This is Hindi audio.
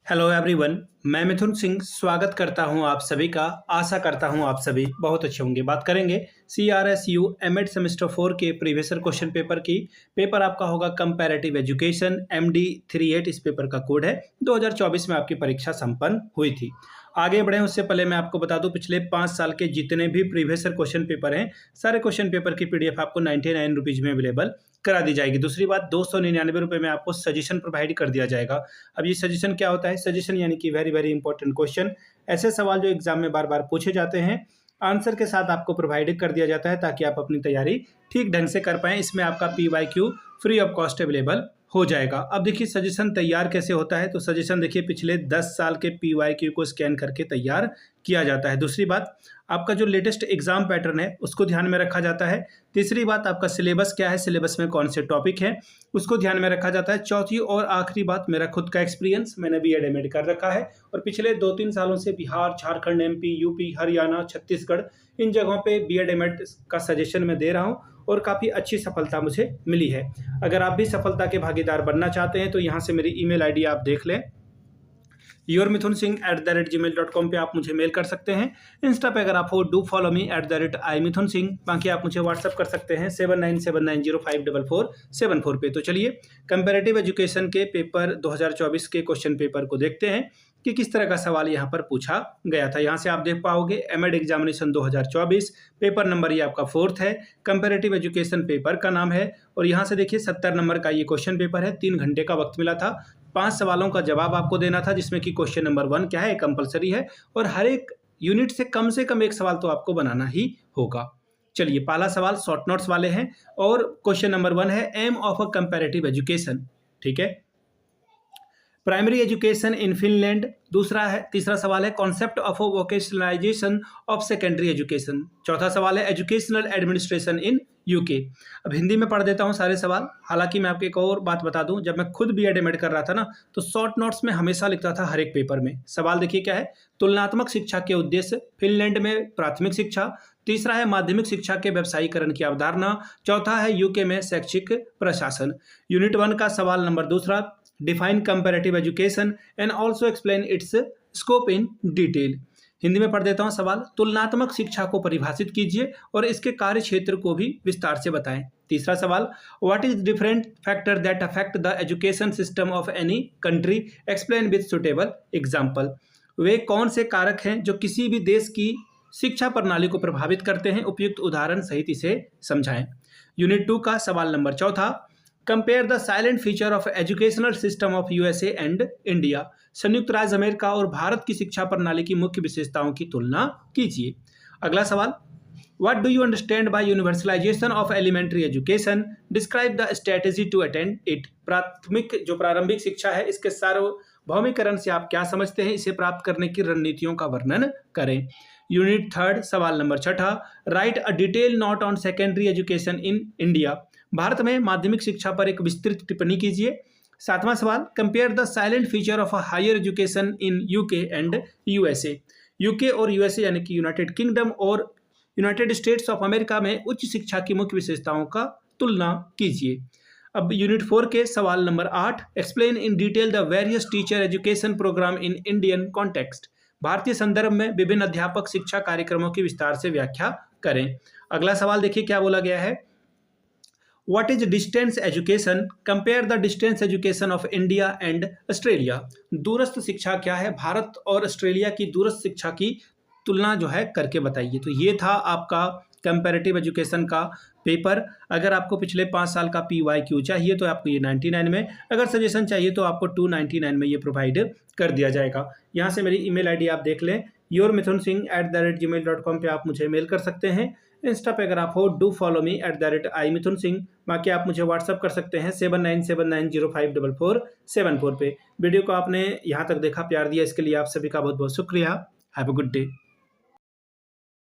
Hello everyone. मैं मिथुन सिंह स्वागत करता हूं आप सभी का। आशा करता हूं आप सभी बहुत अच्छे होंगे। बात करेंगे CRSU एमएड सेमेस्टर 4 के प्रीवियस क्वेश्चन पेपर की। पेपर आपका होगा कंपैरेटिव एजुकेशन MD 38। इस पेपर का कोड है। 2024 में आपकी परीक्षा संपन्न हुई थी। आगे बढ़े उससे पहले मैं आपको बता दूं, पिछले 5 साल के जितने भी प्रीवियस क्वेश्चन पेपर हैं, सारे क्वेश्चन पेपर की PDF आपको 99 रुपीज़ में अवेलेबल करा दी जाएगी। दूसरी बात, 299 रुपये में आपको सजेशन प्रोवाइड कर दिया जाएगा। अब ये सजेशन क्या होता है? सजेशन यानी कि वेरी वेरी इंपॉर्टेंट क्वेश्चन, ऐसे सवाल जो एग्जाम में बार बार पूछे जाते हैं, आंसर के साथ आपको प्रोवाइड कर दिया जाता है ताकि आप अपनी तैयारी ठीक ढंग से कर पाएं। इसमें आपका PYQ free of cost available हो जाएगा। अब देखिए सजेशन तैयार कैसे होता है। तो सजेशन देखिए पिछले 10 साल के PYQ को स्कैन करके तैयार किया जाता है। दूसरी बात, आपका जो लेटेस्ट एग्जाम पैटर्न है उसको ध्यान में रखा जाता है। तीसरी बात, आपका सिलेबस क्या है, सिलेबस में कौन से टॉपिक हैं उसको ध्यान में रखा जाता है। चौथी और आखिरी बात, मेरा खुद का एक्सपीरियंस, मैंने B.Ed M.Ed कर रखा है और पिछले 2-3 सालों से बिहार, झारखंड, MP, UP, हरियाणा, छत्तीसगढ़, इन जगहों पे B.Ed M.Ed का सजेशन मैं दे रहा हूँ और काफ़ी अच्छी सफलता मुझे मिली है। अगर आप भी सफलता के भागीदार बनना चाहते हैं तो यहाँ से मेरी ईमेल ID आप देख लें, yourmithunsingh@gmail.com पे आप मुझे मेल कर सकते हैं। इंस्टा पे अगर आप हो, डू फॉलो मी @imithunsingh। बाकी आप मुझे व्हाट्सअप कर सकते हैं 7979054474 पे। तो चलिए कंपैरेटिव एजुकेशन के पेपर 2024 के क्वेश्चन पेपर को देखते हैं कि किस तरह का सवाल यहाँ पर पूछा गया था। यहाँ से आप देख पाओगे एमएड एग्जामिनेशन 2024, पेपर नंबर ये आपका 4th है, कंपैरेटिव एजुकेशन पेपर का नाम है। और यहाँ से देखिए 70 नंबर का ये क्वेश्चन पेपर है। 3 घंटे का वक्त मिला था, 5 सवालों का जवाब आपको देना था, जिसमें कि क्वेश्चन नंबर 1 क्या है, कंपलसरी है और हर एक यूनिट से कम एक सवाल तो आपको बनाना ही होगा। चलिए पहला सवाल शॉर्ट नोट्स वाले हैं और क्वेश्चन नंबर 1 है aim of a comparative education. ठीक है, प्राइमरी एजुकेशन इन फिनलैंड। तीसरा सवाल है concept of vocationalization of secondary education. चौथा सवाल है एजुकेशनल एडमिनिस्ट्रेशन इन UK। अब हिंदी में पढ़ देता हूं सारे सवाल। हालांकि मैं आपको एक और बात बता दूं, जब मैं खुद B.Ed M.Ed कर रहा था ना, तो शॉर्ट नोट्स में हमेशा लिखता था हर एक पेपर में। सवाल देखिए क्या है, तुलनात्मक शिक्षा के उद्देश्य, फिनलैंड में प्राथमिक शिक्षा। तीसरा है माध्यमिक शिक्षा के व्यवसायीकरण की अवधारणा। चौथा है UK में शैक्षिक प्रशासन। यूनिट 1 का सवाल number 2, define comparative education and also explain it's scope in detail. Hindi में पढ़ देता हूं सवाल, तुलनात्मक शिक्षा को परिभाषित कीजिए और इसके कार्य क्षेत्र को भी विस्तार से बताएं। तीसरा सवाल, what is different factor that affect the education system of any country, explain with suitable example. वे कौन से कारक हैं जो किसी भी देश की शिक्षा प्रणाली को प्रभावित करते हैं, उपयुक्त उदाहरण सहित इसे समझाएं। यूनिट 2 का सवाल number 4, compare the silent feature of educational system of USA and India. संयुक्त राज्य अमेरिका और भारत की शिक्षा प्रणाली की मुख्य विशेषताओं की तुलना कीजिए। अगला सवाल, what do you understand by universalization of elementary education, describe the strategy to attend it. प्रारंभिक शिक्षा है, इसके सार्वभौमिकरण से आप क्या समझते हैं, इसे प्राप्त करने की रणनीतियों का वर्णन करें। यूनिट 3 सवाल number 6, right a detail note on secondary education in India. Bharat में माध्यमिक शिक्षा पर एक विस्तृत टिप्पणी कीजिए। 7वां सवाल, compare the silent feature of higher education in UK and USA। UK और USA यानी कि यूनाइटेड किंगडम और यूनाइटेड स्टेट्स ऑफ अमेरिका में उच्च शिक्षा की मुख्य विशेषताओं का तुलना कीजिए। अब यूनिट 4 के सवाल नंबर 8, explain in detail the various teacher education program in Indian context. भारतीय संदर्भ में विभिन्न अध्यापक शिक्षा कार्यक्रमों की विस्तार से व्याख्या करें। अगला सवाल देखिए क्या बोला गया है, What is distance education? Compare the distance education of India and Australia. दूरस्थ शिक्षा क्या है, भारत और ऑस्ट्रेलिया की दूरस्थ शिक्षा की तुलना जो है करके बताइए। तो ये था आपका कंपैरेटिव एजुकेशन का पेपर। अगर आपको पिछले 5 साल का PYQ चाहिए तो आपको ये 99 में, अगर सजेशन चाहिए तो आपको 299 में ये प्रोवाइड कर दिया जाएगा। यहाँ से मेरी ईमेल ID आप देख लें, yourmithunsingh@gmail.com पे आप मुझे मेल कर सकते हैं। इंस्टा पे अगर आप हो, डू फॉलो मी @imithunsingh। बाकी आप मुझे व्हाट्सअप कर सकते हैं 7979054474 पे। वीडियो को आपने यहाँ तक देखा, प्यार दिया, इसके लिए आप सभी का बहुत बहुत शुक्रिया। Have a good day.